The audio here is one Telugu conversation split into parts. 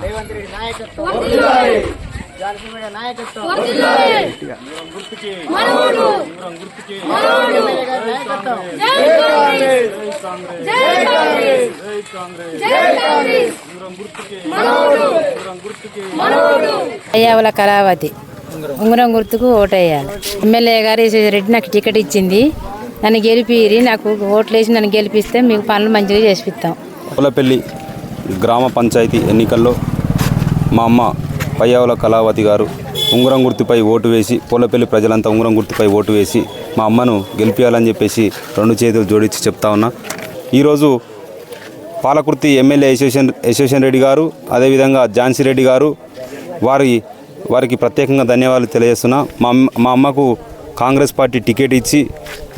రేవంత్ రెడ్డి నాయకత్వం, జాన్సన్ రెడ్డి నాయకత్వం, గుర్తుకి గుర్తుకి ఎమ్మెల్యే గారి నాయకత్వం, అయ్యావుల కళావతి ఉంగరం గుర్తుకు ఓటేయాలి. ఎమ్మెల్యే గారు రెడ్డి నాకు టికెట్ ఇచ్చింది, నన్ను గెలిపిరి, నాకు ఓట్లు వేసి నన్ను గెలిపిస్తే మీకు పనులు మంచిగా చేసిస్తాం. పూలపల్లి గ్రామ పంచాయతీ ఎన్నికల్లో మా అమ్మ పయ్యావుల కళావతి గారు ఉంగరం గుర్తుపై ఓటు వేసి, పూలపల్లి ప్రజలంతా ఉంగరం గుర్తుపై ఓటు వేసి మా అమ్మను గెలిపించాలని చెప్పేసి రెండు చేతులు జోడించి చెప్తా ఉన్నా. ఈరోజు పాలకుర్తి ఎమ్మెల్యే యశోషన్ రెడ్డి గారు, అదేవిధంగా ఝాన్సీ రెడ్డి గారు వారికి ప్రత్యేకంగా ధన్యవాదాలు తెలియజేస్తున్నా. మా అమ్మకు కాంగ్రెస్ పార్టీ టికెట్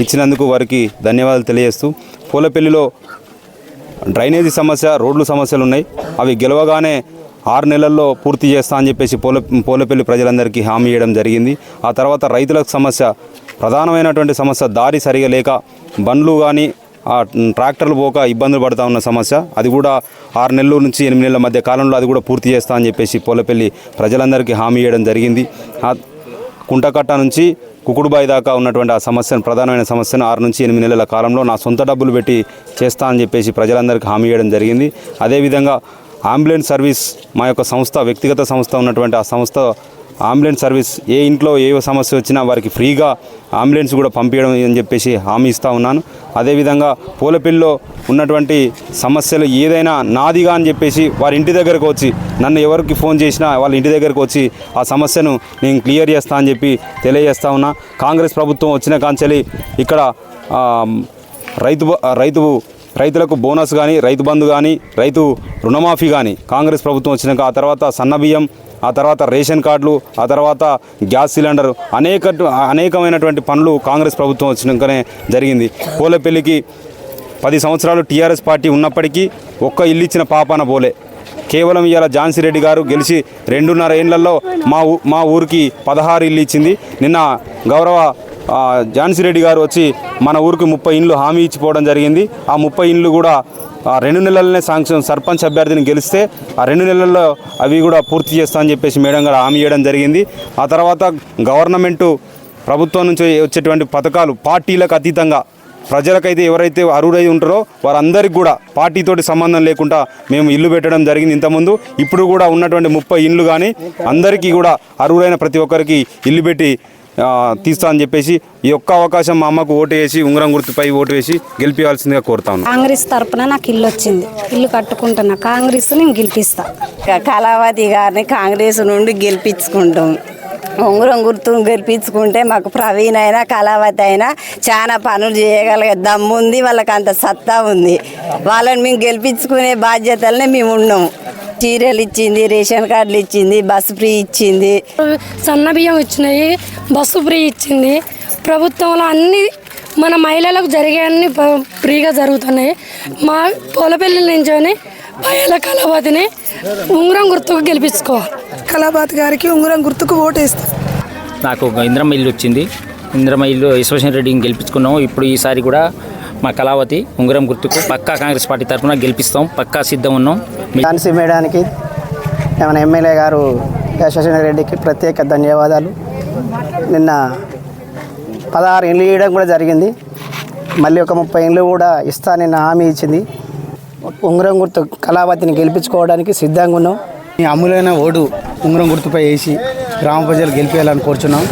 ఇచ్చినందుకు వారికి ధన్యవాదాలు తెలియజేస్తూ, పూలపల్లిలో డ్రైనేజీ సమస్య, రోడ్లు సమస్యలు ఉన్నాయి. అవి గెలవగానే 6 నెలల్లో పూర్తి చేస్తా అని చెప్పేసి పూలపల్లి ప్రజలందరికీ హామీ ఇవ్వడం జరిగింది. ఆ తర్వాత రైతులకు సమస్య, ప్రధానమైనటువంటి సమస్య దారి సరిగా లేక బండ్లు కానీ ట్రాక్టర్లు పోక ఇబ్బందులు పడుతూ ఉన్న సమస్య, అది కూడా 6 నెలల నుంచి 8 నెలల మధ్య కాలంలో అది కూడా పూర్తి చేస్తా అని చెప్పేసి పూలపల్లి ప్రజలందరికీ హామీ ఇవ్వడం జరిగింది. కుంటకట్ట నుంచి కుకుడుబాయి దాకా ఉన్నటువంటి ఆ సమస్యను, ప్రధానమైన సమస్యను 6 నుంచి 8 నెలల కాలంలో నా సొంత డబ్బులు పెట్టి చేస్తా అని చెప్పేసి ప్రజలందరికీ హామీ ఇవ్వడం జరిగింది. అదేవిధంగా అంబులెన్స్ సర్వీస్, మా యొక్క సంస్థ, వ్యక్తిగత సంస్థ ఉన్నటువంటి ఆ సంస్థ అంబులెన్స్ సర్వీస్, ఏ ఇంట్లో ఏ సమస్య వచ్చినా వారికి ఫ్రీగా అంబులెన్స్ కూడా పంపించడం అని చెప్పేసి హామీ ఇస్తూ ఉన్నాను. అదేవిధంగా పూలపల్లిలో ఉన్నటువంటి సమస్యలు ఏదైనా నాదిగా అని చెప్పేసి వారి ఇంటి దగ్గరకు వచ్చి, నన్ను ఎవరికి ఫోన్ చేసినా వాళ్ళ ఇంటి దగ్గరకు వచ్చి ఆ సమస్యను నేను క్లియర్ చేస్తా అని చెప్పి తెలియజేస్తా ఉన్నా. కాంగ్రెస్ ప్రభుత్వం వచ్చిన కాంచెలి ఇక్కడ రైతులకు బోనస్ కానీ, రైతు బంధు కానీ, రైతు రుణమాఫీ కానీ కాంగ్రెస్ ప్రభుత్వం వచ్చినాక, ఆ తర్వాత సన్నబియ్యం, ఆ తర్వాత రేషన్ కార్డులు, ఆ తర్వాత గ్యాస్ సిలిండర్, అనేకమైనటువంటి పనులు కాంగ్రెస్ ప్రభుత్వం వచ్చినాకనే జరిగింది. పూలపల్లికి 10 సంవత్సరాలు టీఆర్ఎస్ పార్టీ ఉన్నప్పటికీ ఒక్క ఇల్లు ఇచ్చిన పాపాన పోలే. కేవలం ఇవాళ ఝాన్సీ రెడ్డి గారు గెలిచి 2.5 ఏళ్లలో మా ఊరికి 16 ఇల్లు ఇచ్చింది. నిన్న గౌరవ ఝాన్సీ రెడ్డి గారు వచ్చి మన ఊరికి 30 ఇండ్లు హామీ ఇచ్చిపోవడం జరిగింది. ఆ 30 ఇండ్లు కూడా 2 నెలలనే శాంక్షన్, సర్పంచ్ అభ్యర్థిని గెలిస్తే ఆ 2 నెలల్లో అవి కూడా పూర్తి చేస్తా అని చెప్పేసి మేడం గారు హామీ ఇవ్వడం జరిగింది. ఆ తర్వాత గవర్నమెంటు ప్రభుత్వం నుంచి వచ్చేటువంటి పథకాలు పార్టీలకు అతీతంగా ప్రజలకైతే ఎవరైతే అర్హులై ఉంటారో వారందరికీ కూడా పార్టీతోటి సంబంధం లేకుండా మేము ఇల్లు పెట్టడం జరిగింది ఇంతకుముందు. ఇప్పుడు కూడా ఉన్నటువంటి 30 ఇండ్లు కానీ అందరికీ కూడా అర్హులైన ప్రతి ఒక్కరికి ఇల్లు పెట్టి తీస్తా అని చెప్పేసి ఈ ఒక్క అవకాశం మా అమ్మకు ఓటు వేసి, ఉంగరం గుర్తుపై ఓటు వేసి గెలిపించాల్సిందిగా కోరుతాను. కాంగ్రెస్ తరఫున నాకు ఇల్లు వచ్చింది, ఇల్లు కట్టుకుంటున్నా, కాంగ్రెస్ నేను గెలిపిస్తా. కళావతి గారిని కాంగ్రెస్ నుండి గెలిపించుకుంటాం. ఉంగరం గుర్తును గెలిపించుకుంటే మాకు ప్రవీణ్ అయినా కళావతి అయినా చాలా పనులు చేయగలిగే దమ్ము ఉంది, వాళ్ళకి అంత సత్తా ఉంది. వాళ్ళని మేము గెలిపించుకునే బాధ్యతలనే మేము ఉన్నాము. చీరలు ఇచ్చింది, రేషన్ కార్డులు ఇచ్చింది, బస్సు ఫ్రీ ఇచ్చింది, సన్న బియ్యం ఇచ్చినాయి, బస్సు ఫ్రీ ఇచ్చింది. ప్రభుత్వంలో అన్ని మన మహిళలకు జరిగే అన్ని ఫ్రీగా జరుగుతున్నాయి. మా పూలపల్లి నుంచొని పయ్యాల కళావతిని ఉంగరం గుర్తుకు గెలిపించుకోవాలి. కళావతి గారికి ఉంగరం గుర్తుకు ఓటేస్తాం. నాకు ఇంద్రమ్మ ఇల్లు వచ్చింది, ఇంద్రమ్మ ఇల్లు యశోషన్ రెడ్డిని గెలిపించుకున్నాము. ఇప్పుడు ఈసారి కూడా మా కళావతి ఉంగరం గుర్తుకు పక్కా కాంగ్రెస్ పార్టీ తరఫున గెలిపిస్తాం, పక్కా సిద్ధం ఉన్నాం. ఝాన్సీ మేడానికి, మన ఎమ్మెల్యే గారు యశోషన్ రెడ్డికి ప్రత్యేక ధన్యవాదాలు. నిన్న 16 ఇండ్లు ఇవ్వడం కూడా జరిగింది. మళ్ళీ ఒక 30 ఇండ్లు కూడా ఇస్తా నిన్న హామీ ఇచ్చింది. ఉంగరం గుర్తు కళావతిని గెలిపించుకోవడానికి సిద్ధంగా ఉన్నాం. అమూలైన ఓటు ఉంగరం గుర్తుపై వేసి గ్రామ ప్రజలు గెలిపేయాలని కోరుచున్నాం.